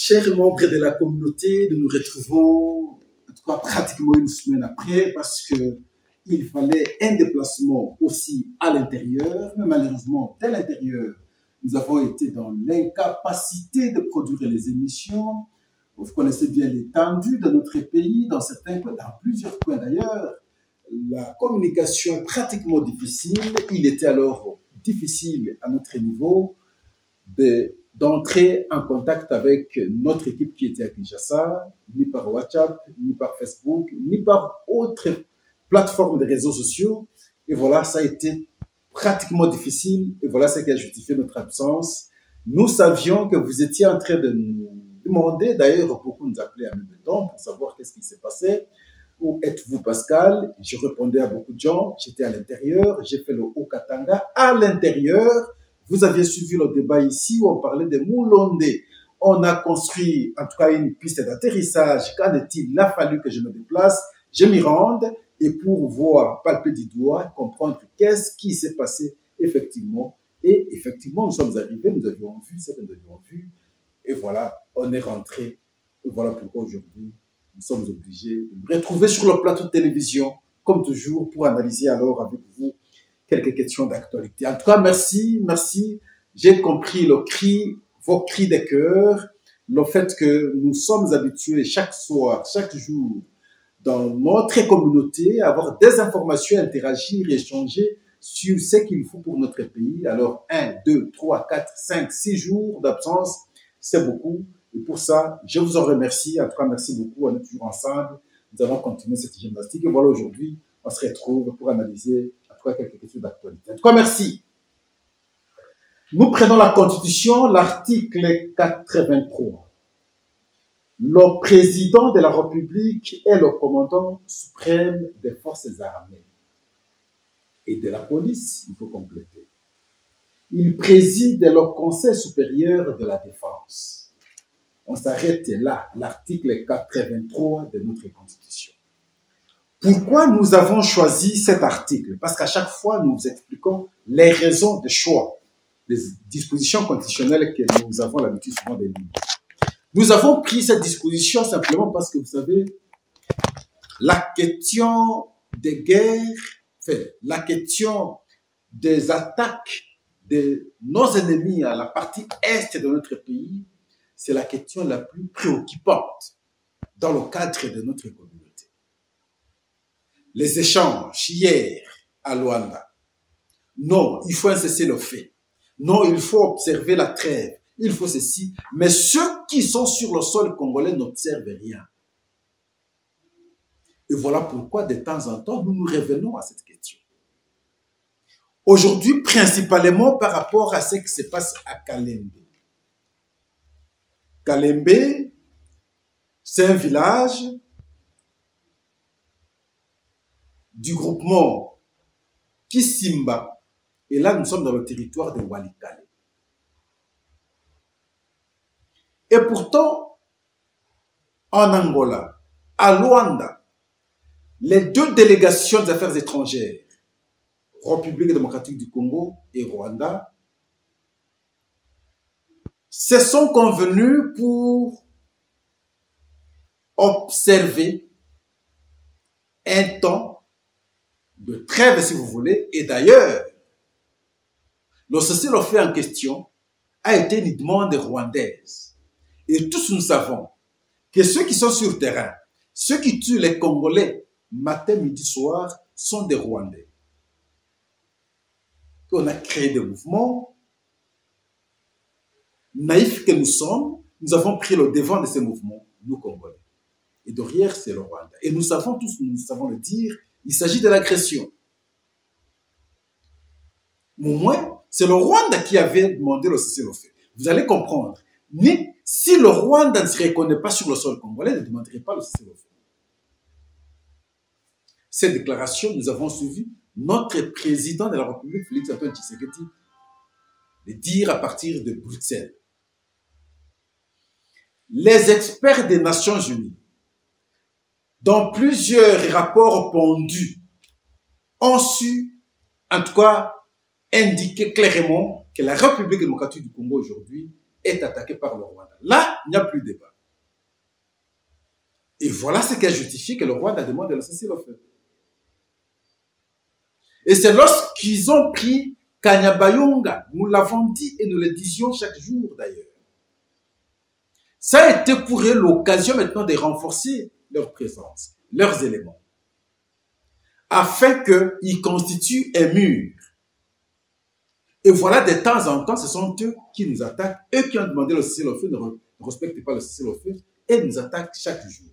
Chers membres de la communauté, nous nous retrouvons en tout cas pratiquement une semaine après parce que il fallait un déplacement aussi à l'intérieur, mais malheureusement, dès l'intérieur, nous avons été dans l'incapacité de produire les émissions. Vous connaissez bien l'étendue de notre pays, dans certains coins, dans plusieurs coins d'ailleurs. La communication est pratiquement difficile. Il était alors difficile à notre niveau d'entrer en contact avec notre équipe qui était à Kinshasa, ni par WhatsApp, ni par Facebook, ni par autre plateforme de réseaux sociaux. Et voilà, ça a été pratiquement difficile. Et voilà ce qui a justifié notre absence. Nous savions que vous étiez en train de nous demander, d'ailleurs, beaucoup nous appelaient en même temps pour savoir qu'est-ce qui s'est passé. Où êtes-vous, Pascal? Je répondais à beaucoup de gens. J'étais à l'intérieur. J'ai fait le Haut-Katanga à l'intérieur. Vous aviez suivi le débat ici où on parlait de Moulondé. On a construit, en tout cas, une piste d'atterrissage. Qu'en est-il? Il a fallu que je me déplace, je m'y rende, et pour voir, palper du doigt, comprendre qu'est-ce qui s'est passé effectivement. Et effectivement, nous sommes arrivés, nous avions vu ce que nous avions vu, et voilà, on est rentré. Et voilà pourquoi aujourd'hui, nous sommes obligés de nous retrouver sur le plateau de télévision, comme toujours, pour analyser alors avec vous quelques questions d'actualité. En tout cas, merci, merci. J'ai compris le cri, vos cris de cœur, le fait que nous sommes habitués chaque soir, chaque jour, dans notre communauté, à avoir des informations, interagir, échanger sur ce qu'il faut pour notre pays. Alors, 1, 2, 3, 4, 5, 6 jours d'absence, c'est beaucoup. Et pour ça, je vous en remercie. En tout cas, merci beaucoup. On est toujours ensemble. Nous allons continuer cette gymnastique. Et voilà, aujourd'hui, on se retrouve pour analyser quelques questions d'actualité. En tout cas, merci. Nous prenons la Constitution, l'article 83. Le président de la République est le commandant suprême des forces armées et de la police, il faut compléter. Il préside le Conseil supérieur de la défense. On s'arrête là, l'article 83 de notre Constitution. Pourquoi nous avons choisi cet article? Parce qu'à chaque fois, nous vous expliquons les raisons de choix des dispositions constitutionnelles que nous avons l'habitude souvent de lire. Nous avons pris cette disposition simplement parce que, vous savez, la question des guerres, la question des attaques de nos ennemis à la partie est de notre pays, c'est la question la plus préoccupante dans le cadre de notre communauté. Les échanges hier à Luanda. Non, il faut un cessez-le-feu. Non, il faut observer la trêve. Il faut ceci. Mais ceux qui sont sur le sol congolais n'observent rien. Et voilà pourquoi de temps en temps, nous nous revenons à cette question. Aujourd'hui, principalement par rapport à ce qui se passe à Kalembe. Kalembe, c'est un village du groupement Kisimba, et là nous sommes dans le territoire de Walikale. Et pourtant, en Angola, à Luanda, les deux délégations des affaires étrangères, République démocratique du Congo et Rwanda, se sont convenus pour observer un temps de trêve, si vous voulez, et d'ailleurs, le cessez-le-feu en question a été une demande rwandaise. Et tous nous savons que ceux qui sont sur le terrain, ceux qui tuent les Congolais matin, midi, soir, sont des Rwandais. On a créé des mouvements, naïfs que nous sommes, nous avons pris le devant de ces mouvements, nous Congolais. Et derrière, c'est le Rwanda. Et nous savons tous, nous savons le dire, il s'agit de l'agression. Au moins, c'est le Rwanda qui avait demandé le cessez-le-feu. Vous allez comprendre. Mais si le Rwanda ne se reconnaît pas sur le sol congolais, ne demanderait pas le cessez-le-feu. Cette déclaration, nous avons suivi notre président de la République, Félix-Antoine Tshisekedi, le dire à partir de Bruxelles. Les experts des Nations Unies, dans plusieurs rapports pondus, ont su, en tout cas, indiquer clairement que la République démocratique du Congo aujourd'hui est attaqué par le Rwanda. Là, il n'y a plus de débat. Et voilà ce qui a justifié que le Rwanda demande le cessez-le-feu. Et c'est lorsqu'ils ont pris Kanyabayonga, nous l'avons dit et nous le disions chaque jour d'ailleurs. Ça a été pour eux l'occasion maintenant de renforcer leur présence, leurs éléments, afin qu'ils constituent un mur. Et voilà, de temps en temps, ce sont eux qui nous attaquent, eux qui ont demandé le cessez-le-feu, ne respectent pas le cessez-le-feu, et nous attaquent chaque jour.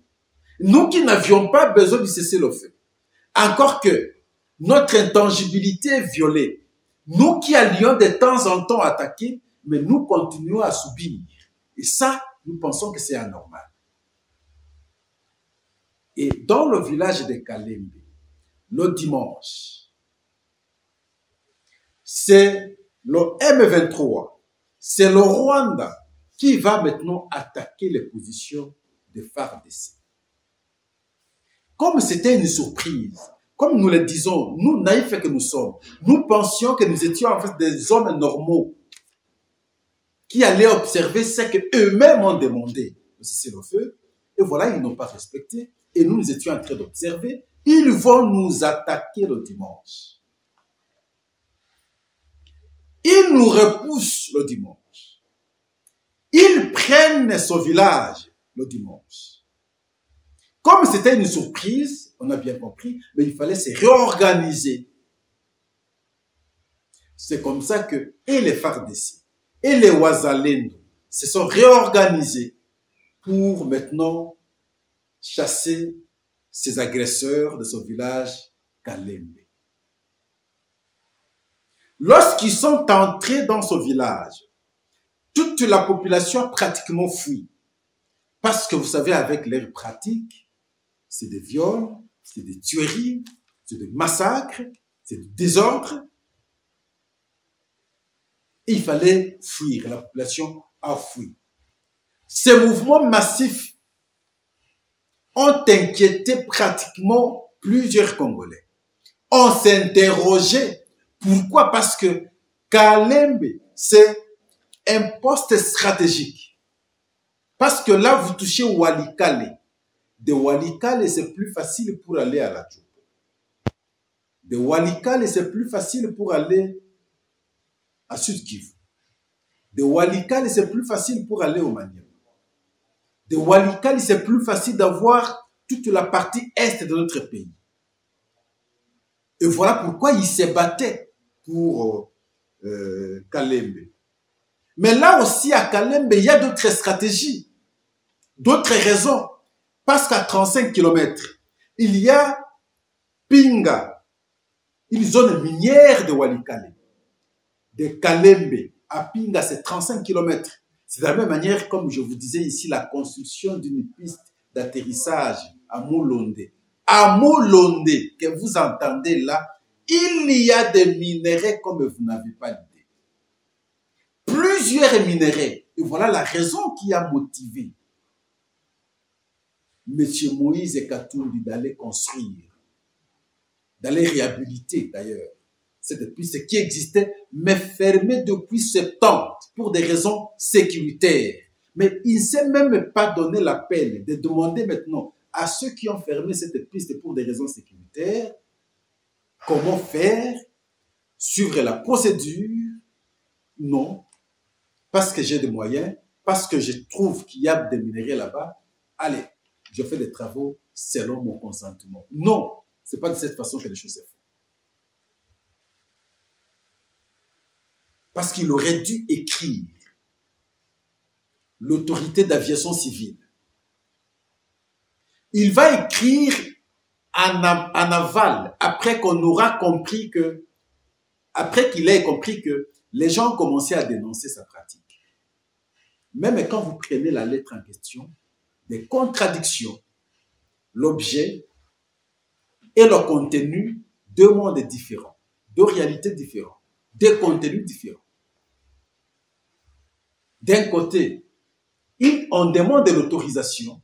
Nous qui n'avions pas besoin du cessez-le-feu, encore que notre intangibilité est violée, nous qui allions de temps en temps attaquer, mais nous continuons à subir. Et ça, nous pensons que c'est anormal. Et dans le village de Kalembe, le dimanche, c'est le M23, c'est le Rwanda qui va maintenant attaquer les positions de FARDC. Comme c'était une surprise, comme nous le disons, nous naïfs que nous sommes, nous pensions que nous étions en fait des hommes normaux qui allaient observer ce qu'eux-mêmes ont demandé. C'est le feu. Et voilà, ils n'ont pas respecté. Et nous étions en train d'observer. Ils vont nous attaquer le dimanche. Ils nous repoussent le dimanche. Ils prennent ce village le dimanche. Comme c'était une surprise, on a bien compris, mais il fallait se réorganiser. C'est comme ça que et les FARDC et les Wazalendo se sont réorganisés pour maintenant chasser ces agresseurs de ce village Kalembe. Lorsqu'ils sont entrés dans ce village, toute la population a pratiquement fui. Parce que vous savez, avec leurs pratiques, c'est des viols, c'est des tueries, c'est des massacres, c'est du désordre. Et il fallait fuir, la population a fui. Ces mouvements massifs ont inquiété pratiquement plusieurs Congolais. On s'interrogeait. Pourquoi? Parce que Kalembe, c'est un poste stratégique. Parce que là, vous touchez Walikale. De Walikale, c'est plus facile pour aller à la Djoupo. De Walikale, c'est plus facile pour aller à Sud-Kivu. De Walikale, c'est plus facile pour aller au Maniema. De Walikale, c'est plus facile d'avoir toute la partie est de notre pays. Et voilà pourquoi ils se battaient pour Kalembe. Mais là aussi, à Kalembe, il y a d'autres stratégies, d'autres raisons. Parce qu'à 35 km, il y a Pinga, une zone minière de Walikale. De Kalembe à Pinga, c'est 35 km. C'est de la même manière, comme je vous disais ici, la construction d'une piste d'atterrissage à Moulonde. À Moulonde, que vous entendez là, il y a des minerais comme vous n'avez pas l'idée. Plusieurs minerais. Et voilà la raison qui a motivé M. Moïse Katumbi d'aller construire, d'aller réhabiliter d'ailleurs cette piste qui existait, mais fermée depuis 70 pour des raisons sécuritaires. Mais il ne s'est même pas donné la peine de demander maintenant à ceux qui ont fermé cette piste pour des raisons sécuritaires comment faire, suivre la procédure. Non, parce que j'ai des moyens, parce que je trouve qu'il y a des minéraux là-bas, allez, je fais des travaux selon mon consentement. Non, ce n'est pas de cette façon que les choses se font. Parce qu'il aurait dû écrire l'autorité d'aviation civile. Il va écrire en aval, après qu'on aura compris que, après qu'il ait compris que les gens ont commencé à dénoncer sa pratique. Même quand vous prenez la lettre en question, des contradictions, l'objet et le contenu, deux mondes différents, deux réalités différentes, deux contenus différents. D'un côté, on demande de l'autorisation,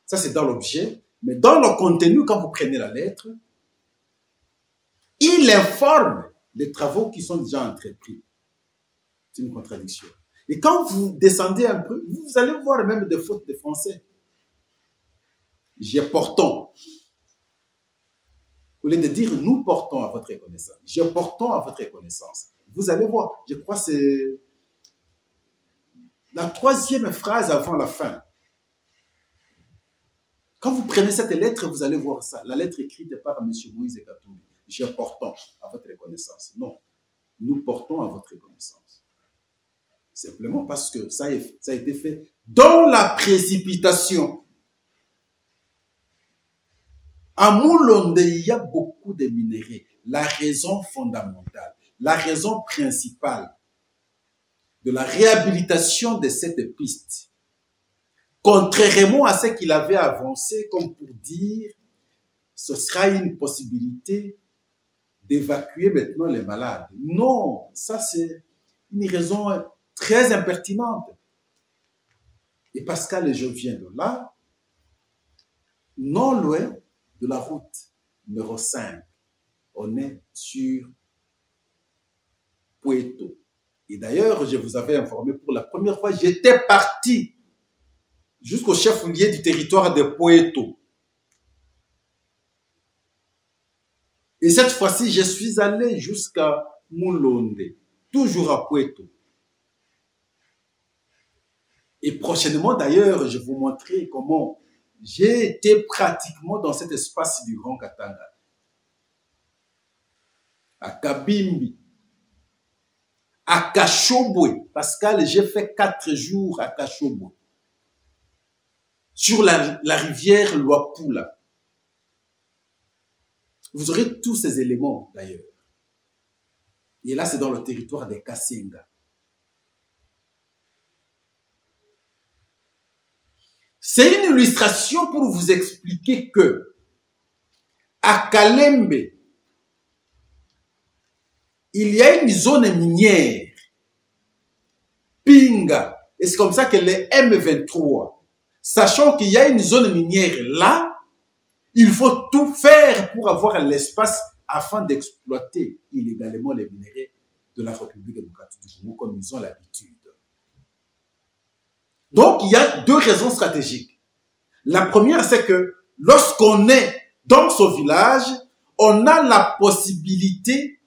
ça c'est dans l'objet, mais dans le contenu, quand vous prenez la lettre, il informe les travaux qui sont déjà entrepris. C'est une contradiction. Et quand vous descendez un peu, vous allez voir même des fautes de français. Je portons. Au lieu de dire nous portons à votre connaissance. Je portons à votre connaissance. Vous allez voir, je crois que c'est la troisième phrase avant la fin. Quand vous prenez cette lettre, vous allez voir ça. La lettre écrite par M. Moïse Katumbi. Je portons à votre connaissance. Non, nous portons à votre connaissance. Simplement parce que ça a été fait dans la précipitation. À Moulonde, il y a beaucoup de minéraux. La raison fondamentale, la raison principale de la réhabilitation de cette piste, contrairement à ce qu'il avait avancé, comme pour dire, ce sera une possibilité d'évacuer maintenant les malades. Non, ça c'est une raison très impertinente. Et Pascal, je viens de là, non loin de la route numéro 5. On est sur Poeto. Et d'ailleurs, je vous avais informé pour la première fois, j'étais parti jusqu'au chef-lieu du territoire de Poeto. Et cette fois-ci, je suis allé jusqu'à Moulonde, toujours à Poeto. Et prochainement, d'ailleurs, je vais vous montrer comment j'ai été pratiquement dans cet espace du Grand Katanga. À Kabimbi, à Kachobwe. Pascal, j'ai fait 4 jours à Kachobwe. Sur la rivière Luapula. Vous aurez tous ces éléments, d'ailleurs. Et là, c'est dans le territoire des Kassenga. C'est une illustration pour vous expliquer que à Kalembe, il y a une zone minière, Pinga, et c'est comme ça que les M23, sachant qu'il y a une zone minière là, il faut tout faire pour avoir l'espace afin d'exploiter illégalement les minéraux de la République démocratique du Congo comme ils ont l'habitude. Donc, il y a 2 raisons stratégiques. La première, c'est que lorsqu'on est dans ce village, on a la possibilité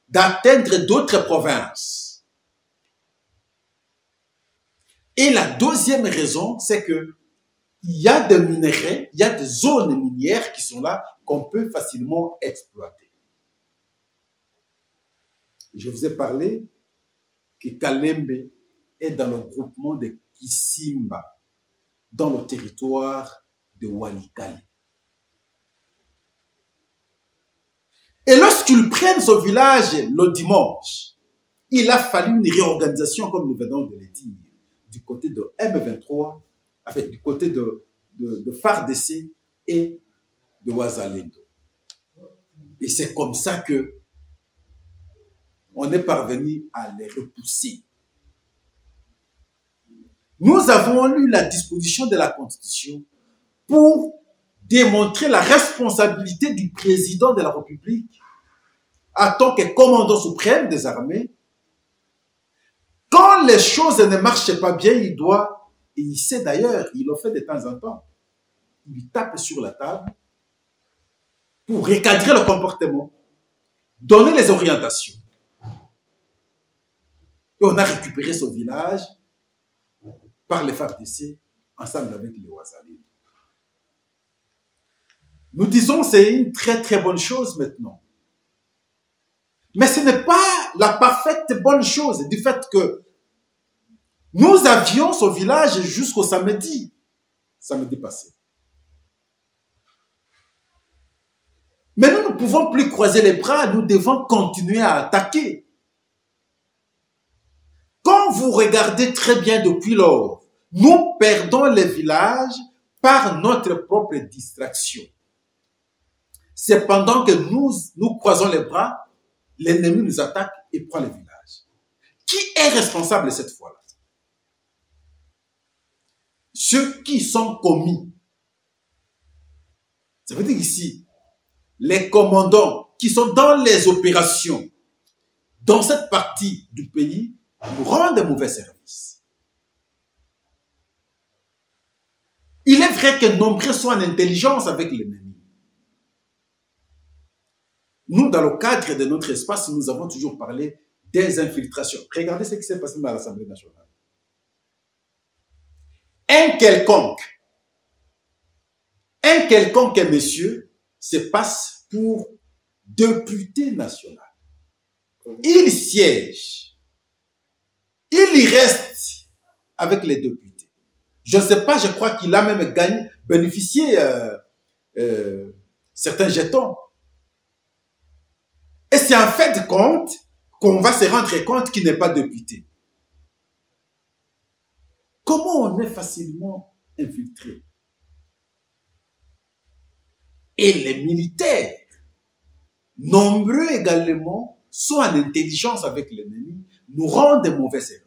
d'atteindre d'autres provinces. Et la deuxième raison, c'est que il y a des minéraux, il y a des zones minières qui sont là qu'on peut facilement exploiter. Je vous ai parlé que Kalembe est dans le groupement de Kisimba, dans le territoire de Walikale. Et lorsqu'ils prennent ce village le dimanche, il a fallu une réorganisation, comme nous venons de le dire, du côté de M23, avec du côté de FARDC et de Wazalendo. Et c'est comme ça que on est parvenu à les repousser. Nous avons lu la disposition de la Constitution pour démontrer la responsabilité du président de la République en tant que commandant suprême des armées. Quand les choses ne marchent pas bien, il doit, et il sait d'ailleurs, il le fait de temps en temps, il tape sur la table pour recadrer le comportement, donner les orientations. Et on a récupéré ce village par les FARDC ensemble avec les Wazalendo. Nous disons que c'est une très très bonne chose maintenant. Mais ce n'est pas la parfaite bonne chose du fait que nous avions ce village jusqu'au samedi passé. Mais nous ne pouvons plus croiser les bras, nous devons continuer à attaquer. Quand vous regardez très bien depuis lors, nous perdons les villages par notre propre distraction. C'est pendant que nous croisons les bras, l'ennemi nous attaque et prend le village. Qui est responsable cette fois-là? Ceux qui sont commis. Ça veut dire ici, les commandants qui sont dans les opérations, dans cette partie du pays, nous rendent de mauvais services. Il est vrai que nombreux sont en intelligence avec l'ennemi. Nous, dans le cadre de notre espace, nous avons toujours parlé des infiltrations. Regardez ce qui s'est passé dans l'Assemblée nationale. Un quelconque monsieur se passe pour député national. Il siège. Il y reste avec les députés. Je ne sais pas, je crois qu'il a même bénéficié certains jetons. Et c'est en fait de compte qu'on va se rendre compte qu'il n'est pas député. Comment on est facilement infiltré? Et les militaires, nombreux également, sont en intelligence avec l'ennemi, nous rendent de mauvais services.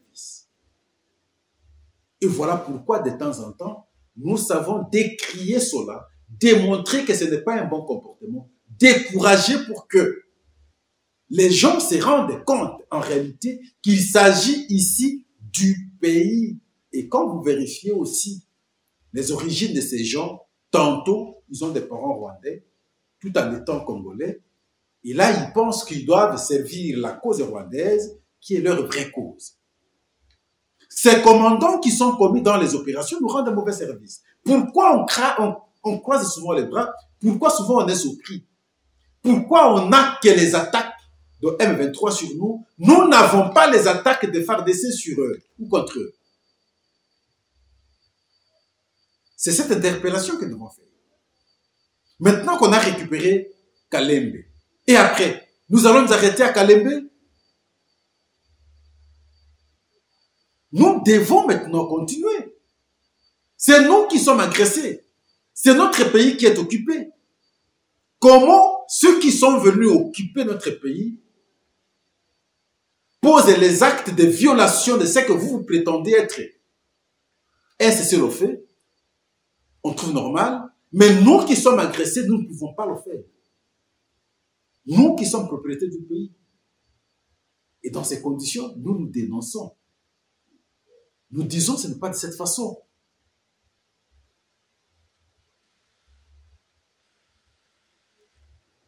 Et voilà pourquoi, de temps en temps, nous savons décrier cela, démontrer que ce n'est pas un bon comportement, décourager pour que les gens se rendent compte, en réalité, qu'il s'agit ici du pays. Et quand vous vérifiez aussi les origines de ces gens, tantôt, ils ont des parents rwandais, tout en étant congolais, et là, ils pensent qu'ils doivent servir la cause rwandaise, qui est leur vraie cause. Ces commandants qui sont commis dans les opérations nous rendent un mauvais service. Pourquoi on croise souvent les bras? Pourquoi souvent on est surpris? Pourquoi on n'a que les attaques de M23 sur nous? Nous n'avons pas les attaques de FARDC sur eux ou contre eux. C'est cette interpellation que nous devons faire. Maintenant qu'on a récupéré Kalembe, et après, nous allons nous arrêter à Kalembe? Nous devons maintenant continuer. C'est nous qui sommes agressés. C'est notre pays qui est occupé. Comment ceux qui sont venus occuper notre pays posent les actes de violation de ce que vous prétendez être? Est-ce que c'est le fait? On trouve normal. Mais nous qui sommes agressés, nous ne pouvons pas le faire. Nous qui sommes propriétaires du pays. Et dans ces conditions, nous nous dénonçons. Nous disons que ce n'est pas de cette façon.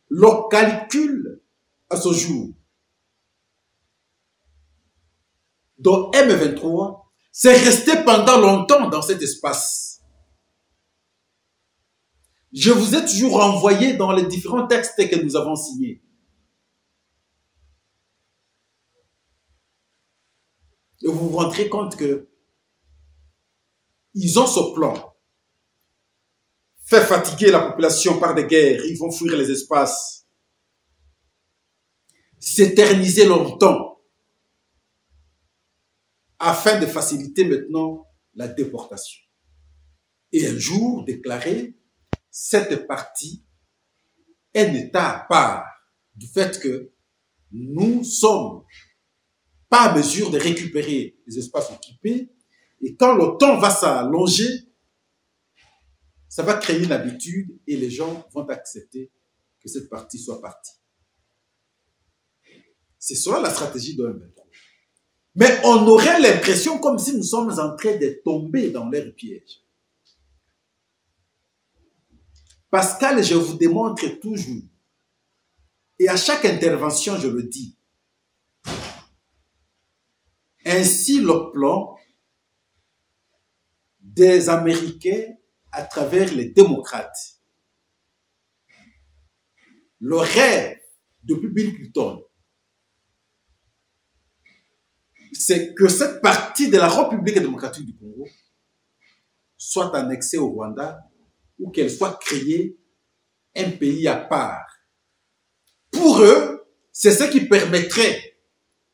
Le calcul à ce jour de M23, c'est resté pendant longtemps dans cet espace. Je vous ai toujours renvoyé dans les différents textes que nous avons signés. Et vous vous rendrez compte que ils ont ce plan. Faire fatiguer la population par des guerres, ils vont fuir les espaces. S'éterniser longtemps afin de faciliter maintenant la déportation. Et un jour déclarer cette partie un État à part du fait que nous sommes pas à mesure de récupérer les espaces occupés et quand le temps va s'allonger, ça va créer une habitude et les gens vont accepter que cette partie soit partie. C'est cela la stratégie de M23. Mais on aurait l'impression comme si nous sommes en train de tomber dans leur piège. Pascal, je vous démontre toujours, et à chaque intervention, je le dis, ainsi le plan des Américains à travers les démocrates. Le rêve depuis Bill Clinton, c'est que cette partie de la République démocratique du Congo soit annexée au Rwanda ou qu'elle soit créée un pays à part. Pour eux, c'est ce qui permettrait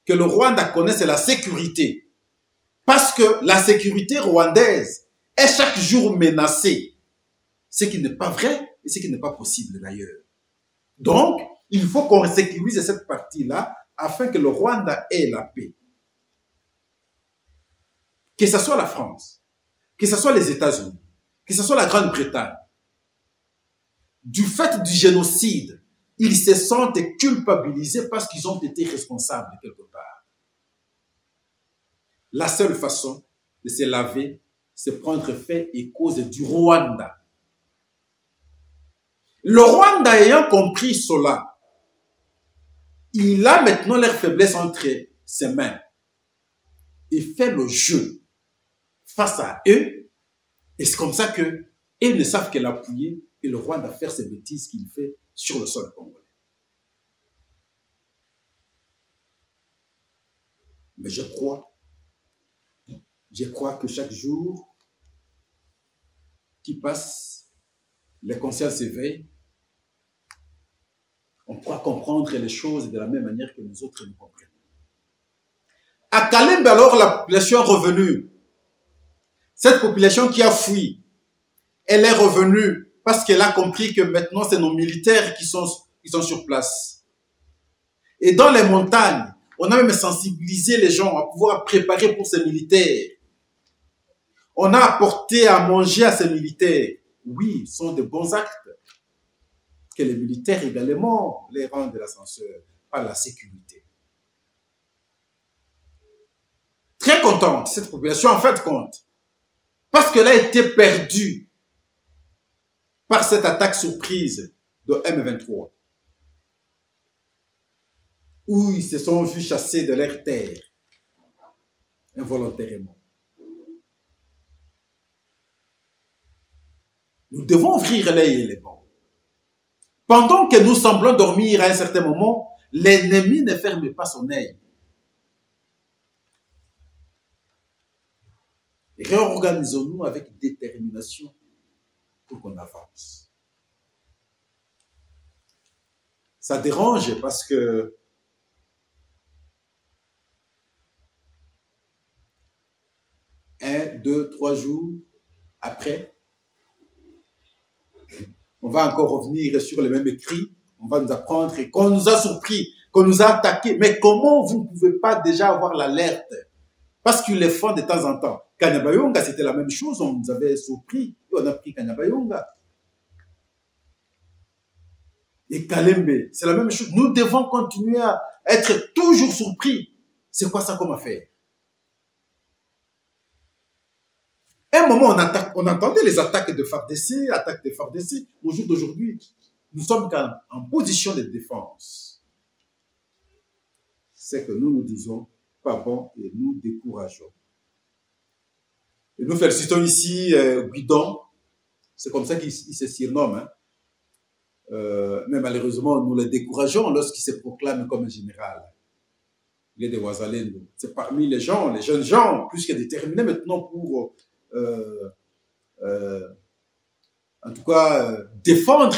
que le Rwanda connaisse la sécurité. Parce que la sécurité rwandaise est chaque jour menacée. Ce qui n'est pas vrai et ce qui n'est pas possible d'ailleurs. Donc, il faut qu'on sécurise cette partie-là afin que le Rwanda ait la paix. Que ce soit la France, que ce soit les États-Unis, que ce soit la Grande-Bretagne, du fait du génocide, ils se sentent culpabilisés parce qu'ils ont été responsables quelque part. La seule façon de se laver, c'est prendre fait et cause du Rwanda. Le Rwanda ayant compris cela, il a maintenant leur faiblesse entre ses mains. Il fait le jeu face à eux. Et c'est comme ça que ils ne savent que l'appuyer et le Rwanda faire ces bêtises qu'il fait sur le sol congolais. Mais je crois que chaque jour qui passe, les consciences s'éveillent. On pourra comprendre les choses de la même manière que nous autres nous comprenons. À Kalembe, alors, la population est revenue. Cette population qui a fui, elle est revenue parce qu'elle a compris que maintenant, c'est nos militaires qui sont sur place. Et dans les montagnes, on a même sensibilisé les gens à pouvoir préparer pour ces militaires. On a apporté à manger à ces militaires. Oui, ce sont de bons actes. Que les militaires également les rendent de l'ascenseur par la sécurité. Très contente, cette population en fait compte. Parce qu'elle a été perdue par cette attaque surprise de M23. Où ils se sont vus chasser de leur terre involontairement. Nous devons ouvrir l'œil et les bons. Pendant que nous semblons dormir à un certain moment, l'ennemi ne ferme pas son œil. Réorganisons-nous avec détermination pour qu'on avance. Ça dérange parce que un, deux, 3 jours après, on va encore revenir sur le même écrit, on va nous apprendre qu'on nous a surpris, qu'on nous a attaqués. Mais comment vous ne pouvez pas déjà avoir l'alerte? Parce qu'ils le font de temps en temps. Kanyabayonga, c'était la même chose, on nous avait surpris, et on a pris Kanyabayonga. Et Kalembe, c'est la même chose. Nous devons continuer à être toujours surpris. C'est quoi ça comme affaire? À un moment, on entendait les attaques de FARDC, attaques de FARDC. Au jour d'aujourd'hui, nous sommes en position de défense. C'est que nous nous disons pas bon et nous décourageons. Et nous félicitons ici Guidon, c'est comme ça qu'il se surnomme. Hein. Mais malheureusement, nous le décourageons lorsqu'il se proclame comme général. Il est de Ouazalendo. C'est parmi les gens, les jeunes gens, plus que déterminés maintenant pour en tout cas défendre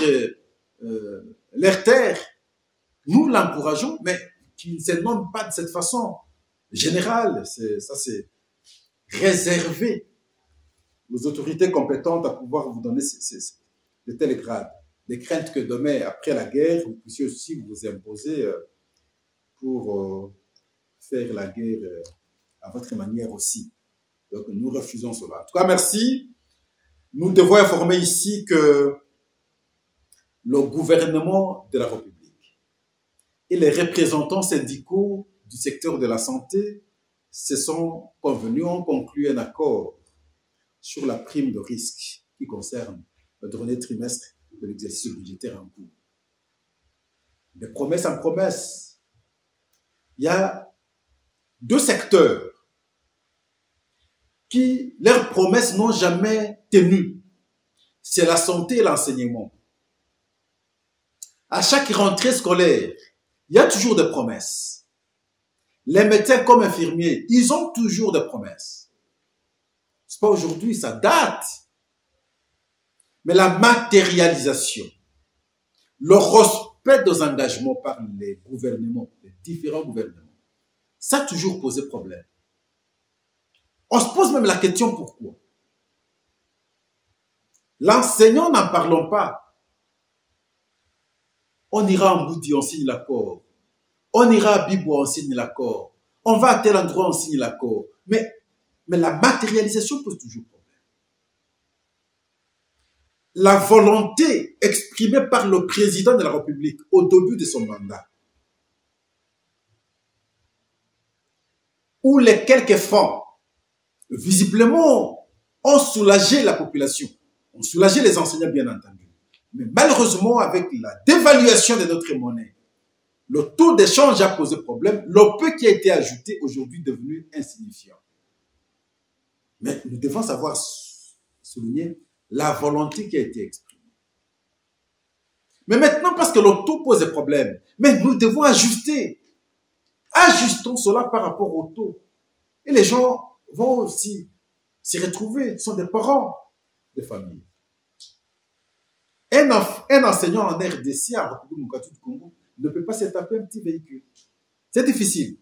leur terre. Nous l'encourageons, mais qu'il ne se nomme pas de cette façon générale. Ça, c'est réservé aux autorités compétentes à pouvoir vous donner de tels grades. Des craintes que demain, après la guerre, vous puissiez aussi vous imposer pour faire la guerre à votre manière aussi. Donc, nous refusons cela. En tout cas, merci. Nous devons informer ici que le gouvernement de la République et les représentants syndicaux du secteur de la santé se sont convenus, ont conclu un accord sur la prime de risque qui concerne le dernier trimestre de l'exercice budgétaire en cours. De promesse en promesse, il y a 2 secteurs qui, leurs promesses n'ont jamais tenu. C'est la santé et l'enseignement. À chaque rentrée scolaire, il y a toujours des promesses. Les médecins comme infirmiers, ils ont toujours des promesses. C'est pas aujourd'hui, ça date. Mais la matérialisation, le respect des engagements par les gouvernements, les différents gouvernements, ça a toujours posé problème. On se pose même la question pourquoi. L'enseignant, n'en parlons pas. On ira en Boudi, on signe l'accord. On ira à Bibo, on signe l'accord. On va à tel endroit, on signe l'accord. Mais la matérialisation pose toujours problème. La volonté exprimée par le président de la République au début de son mandat, ou les quelques fonds, visiblement, ont soulagé la population, ont soulagé les enseignants, bien entendu. Mais malheureusement, avec la dévaluation de notre monnaie, le taux d'échange a posé problème. Le peu qui a été ajouté aujourd'hui est devenu insignifiant. Mais nous devons savoir souligner la volonté qui a été exprimée. Mais maintenant, parce que le taux pose des problèmes, mais nous devons ajuster. Ajustons cela par rapport au taux. Et les gens vont aussi s'y retrouver. Ce sont des parents de famille. Un enseignant en RDC, en République démocratique du Congo, ne peut pas se taper un petit véhicule. C'est difficile.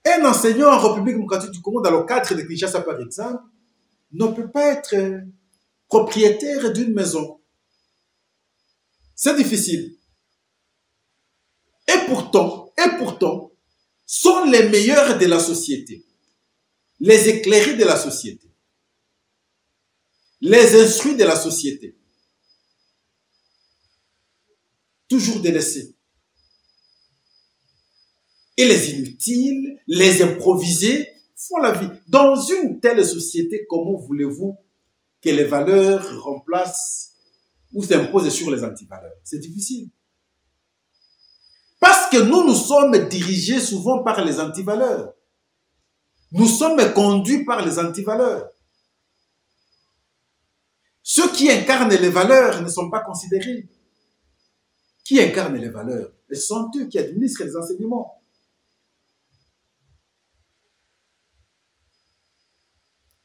Un enseignant en République démocratique du Congo, dans le cadre de Kinshasa par exemple, ne peut pas être propriétaire d'une maison. C'est difficile. Et pourtant, sont les meilleurs de la société, les éclairés de la société, les instruits de la société, toujours délaissés. Et les inutiles, les improvisés font la vie. Dans une telle société, comment voulez-vous que les valeurs remplacent ou s'imposent sur les antivaleurs? C'est difficile. Parce que nous sommes dirigés souvent par les antivaleurs. Nous sommes conduits par les antivaleurs. Ceux qui incarnent les valeurs ne sont pas considérés. Qui incarnent les valeurs? Ce sont eux qui administrent les enseignements.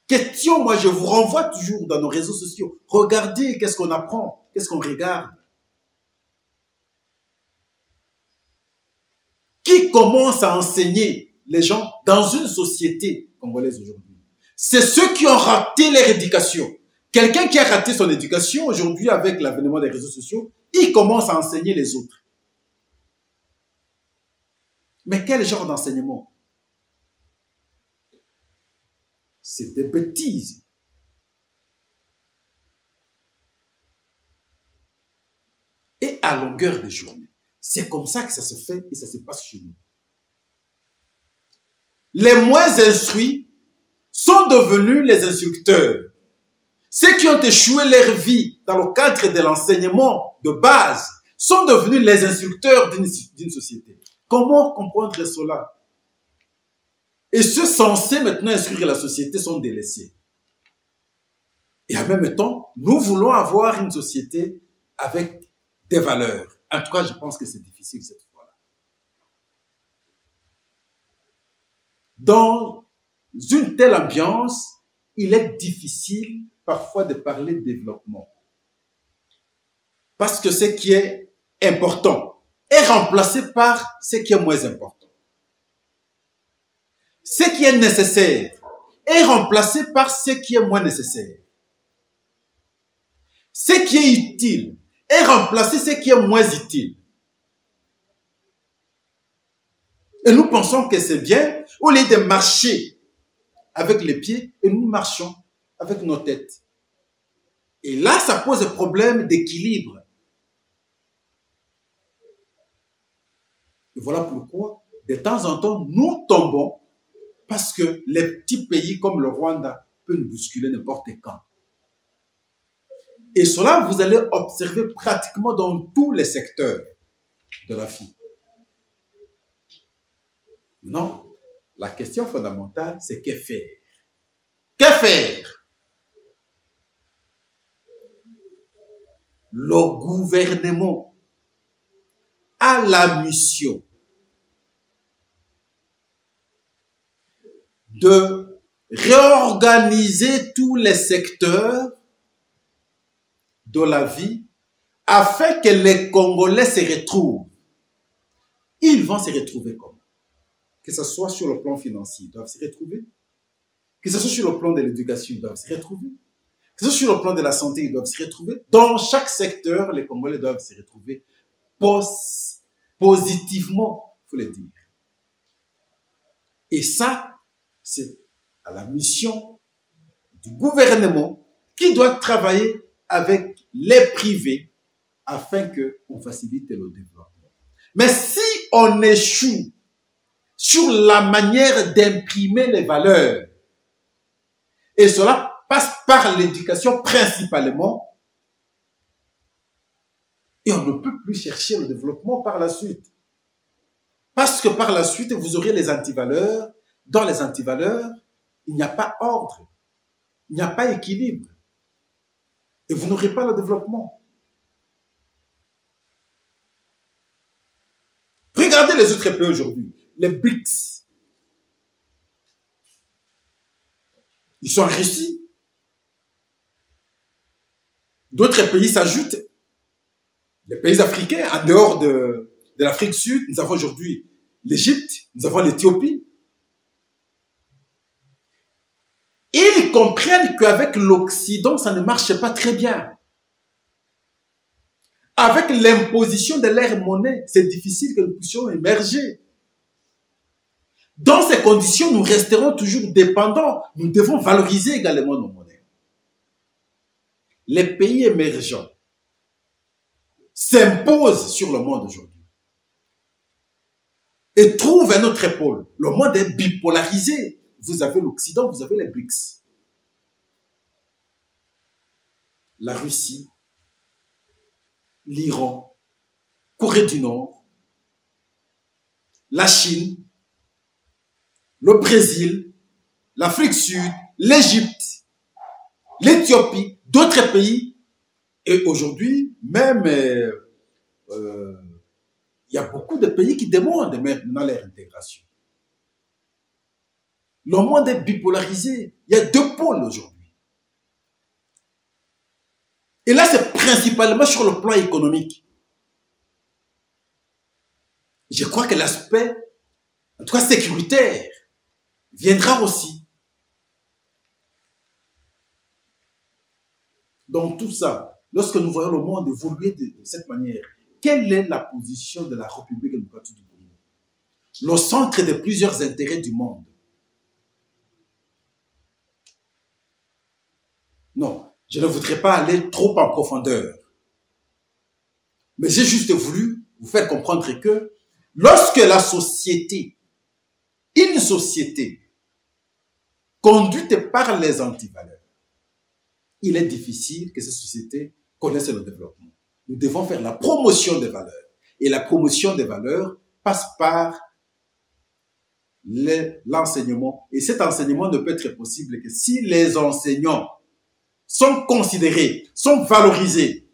Question, moi je vous renvoie toujours dans nos réseaux sociaux. Regardez qu'est-ce qu'on apprend, qu'est-ce qu'on regarde. Qui commence à enseigner les gens dans une société congolaise aujourd'hui? C'est ceux qui ont raté leur éducation. Quelqu'un qui a raté son éducation aujourd'hui avec l'avènement des réseaux sociaux, il commence à enseigner les autres. Mais quel genre d'enseignement? C'est des bêtises. Et à longueur de journée, c'est comme ça que ça se fait et ça se passe chez nous. Les moins instruits sont devenus les instructeurs. Ceux qui ont échoué leur vie dans le cadre de l'enseignement de base sont devenus les instructeurs d'une société. Comment comprendre cela? Et ceux censés maintenant instruire la société sont délaissés. Et en même temps, nous voulons avoir une société avec des valeurs. En tout cas, je pense que c'est difficile cette fois-là. Dans une telle ambiance, il est difficile parfois de parler de développement. Parce que ce qui est important est remplacé par ce qui est moins important. Ce qui est nécessaire est remplacé par ce qui est moins nécessaire. Ce qui est utile est remplacé par ce qui est moins utile. Et nous pensons que c'est bien, au lieu de marcher avec les pieds, et nous marchons avec nos têtes. Et là, ça pose un problème d'équilibre. Et voilà pourquoi, de temps en temps, nous tombons parce que les petits pays comme le Rwanda peuvent nous bousculer n'importe quand. Et cela, vous allez observer pratiquement dans tous les secteurs de la vie. Non, la question fondamentale, c'est que faire? Que faire? Le gouvernement a la mission de réorganiser tous les secteurs de la vie afin que les Congolais se retrouvent. Ils vont se retrouver comment? Que ce soit sur le plan financier, ils doivent se retrouver. Que ce soit sur le plan de l'éducation, ils doivent se retrouver. Que ce soit sur le plan de la santé, ils doivent se retrouver. Dans chaque secteur, les Congolais doivent se retrouver positivement, il faut le dire. Et ça, c'est à la mission du gouvernement qui doit travailler avec les privés afin qu'on facilite le développement. Mais si on échoue sur la manière d'imprimer les valeurs Et cela passe par l'éducation principalement. Et on ne peut plus chercher le développement par la suite. Parce que par la suite, vous aurez les antivaleurs. Dans les antivaleurs, il n'y a pas ordre. Il n'y a pas équilibre. Et vous n'aurez pas le développement. Regardez les autres pays aujourd'hui. Les BRICS. Ils sont en Russie. D'autres pays s'ajoutent. Les pays africains, en dehors de l'Afrique du Sud, nous avons aujourd'hui l'Égypte, nous avons l'Éthiopie. Ils comprennent qu'avec l'Occident, ça ne marche pas très bien. Avec l'imposition de leur monnaie, c'est difficile que nous puissions émerger. Dans ces conditions, nous resterons toujours dépendants. Nous devons valoriser également nos monnaies. Les pays émergents s'imposent sur le monde aujourd'hui et trouvent un autre pôle. Le monde est bipolarisé. Vous avez l'Occident, vous avez les BRICS. La Russie, l'Iran, Corée du Nord, la Chine, le Brésil, l'Afrique du Sud, l'Égypte, l'Éthiopie, d'autres pays. Et aujourd'hui, même, il y a beaucoup de pays qui demandent maintenant leur intégration. Le monde est bipolarisé. Il y a deux pôles aujourd'hui. Et là, c'est principalement sur le plan économique. Je crois que l'aspect, en tout cas sécuritaire, viendra aussi. Donc tout ça, lorsque nous voyons le monde évoluer de cette manière, quelle est la position de la République démocratique du Congo? Le centre de plusieurs intérêts du monde. Non, je ne voudrais pas aller trop en profondeur. Mais j'ai juste voulu vous faire comprendre que lorsque la société, une société conduite par les antivaleurs, il est difficile que cette société connaisse le développement. Nous devons faire la promotion des valeurs. Et la promotion des valeurs passe par l'enseignement. Et cet enseignement ne peut être possible que si les enseignants sont considérés, sont valorisés.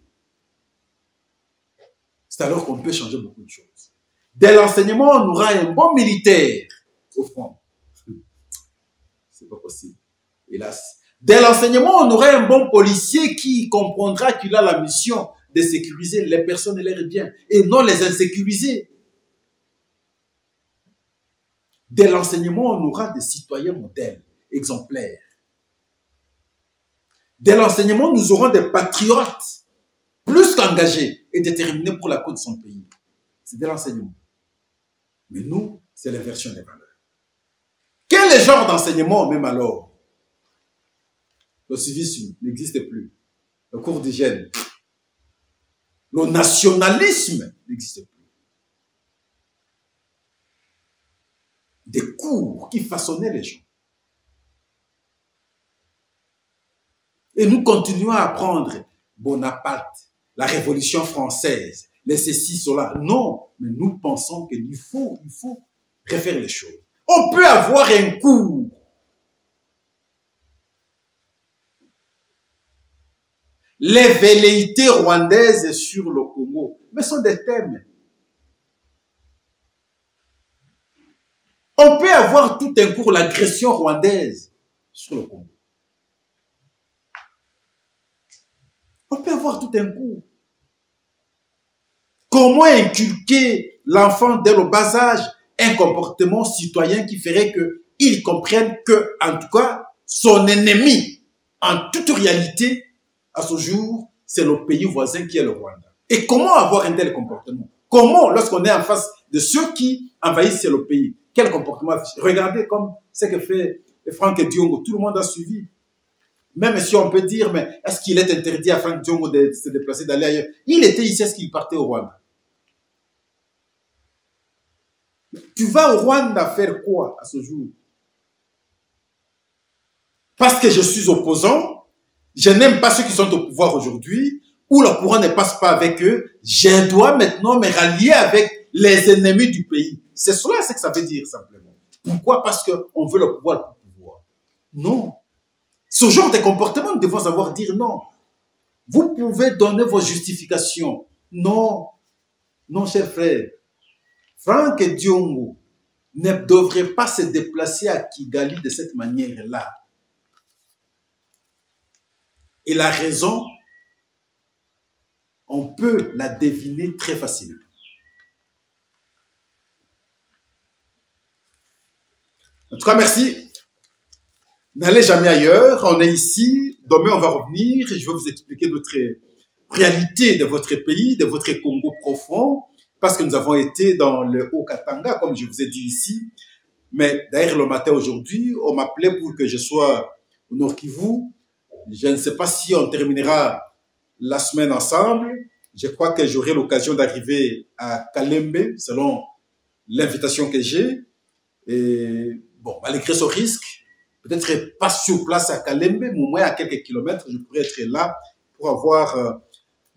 C'est alors qu'on peut changer beaucoup de choses. Dès l'enseignement, on aura un bon militaire au front. C'est pas possible, hélas. Dès l'enseignement, on aura un bon policier qui comprendra qu'il a la mission de sécuriser les personnes et leurs biens et non les insécuriser. Dès l'enseignement, on aura des citoyens modèles, exemplaires. Dès l'enseignement, nous aurons des patriotes plus qu'engagés et déterminés pour la cause de son pays. C'est dès l'enseignement. Mais nous, c'est l'inversion des valeurs. Quel est le genre d'enseignement même alors? Le civisme n'existe plus. Le cours d'hygiène. Le nationalisme n'existe plus. Des cours qui façonnaient les gens. Et nous continuons à apprendre Bonaparte, la Révolution française, les ceci, cela. Non, mais nous pensons qu'il faut refaire les choses. On peut avoir un cours. Les velléités rwandaises sur le Congo, mais ce sont des thèmes. On peut avoir tout un cours, l'agression rwandaise sur le Congo. On peut avoir tout un cours. Comment inculquer l'enfant dès le bas âge un comportement citoyen qui ferait qu'il comprenne que, en tout cas, son ennemi, en toute réalité, à ce jour, c'est le pays voisin qui est le Rwanda. Et comment avoir un tel comportement? Comment, lorsqu'on est en face de ceux qui envahissent le pays, quel comportement? Regardez comme ce que fait Franck Diongo, tout le monde a suivi. Même si on peut dire, mais est-ce qu'il est interdit à Franck Diongo de se déplacer, d'aller ailleurs? Il était ici, est-ce qu'il partait au Rwanda? Tu vas au Rwanda faire quoi à ce jour? parce que je suis opposant, je n'aime pas ceux qui sont au pouvoir aujourd'hui, ou le pouvoir ne passe pas avec eux, je dois maintenant me rallier avec les ennemis du pays. C'est cela ce que ça veut dire simplement. Pourquoi? Parce qu'on veut le pouvoir pour le pouvoir. Non. Ce genre de comportement, nous devons savoir dire non. Vous pouvez donner vos justifications. Non. Non, cher frère. Franck Diongo ne devrait pas se déplacer à Kigali de cette manière-là. Et la raison, on peut la deviner très facilement. En tout cas, merci. N'allez jamais ailleurs. On est ici. Demain, on va revenir et je vais vous expliquer notre réalité de votre pays, de votre Congo profond, parce que nous avons été dans le Haut-Katanga, comme je vous ai dit ici. Mais d'ailleurs, le matin aujourd'hui, on m'appelait pour que je sois au Nord Kivu. Je ne sais pas si on terminera la semaine ensemble. Je crois que j'aurai l'occasion d'arriver à Kalembe, selon l'invitation que j'ai. Et bon, malgré ce risque, peut-être pas sur place à Kalembe, mais au moins à quelques kilomètres, je pourrais être là pour avoir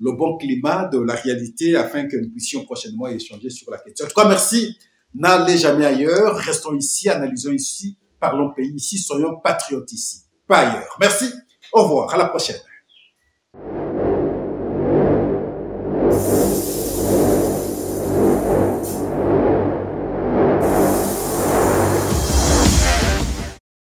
le bon climat de la réalité afin que nous puissions prochainement échanger sur la question. En tout cas, merci. N'allez jamais ailleurs. Restons ici, analysons ici, parlons pays ici, soyons patriotes ici, pas ailleurs. Merci. Au revoir. À la prochaine.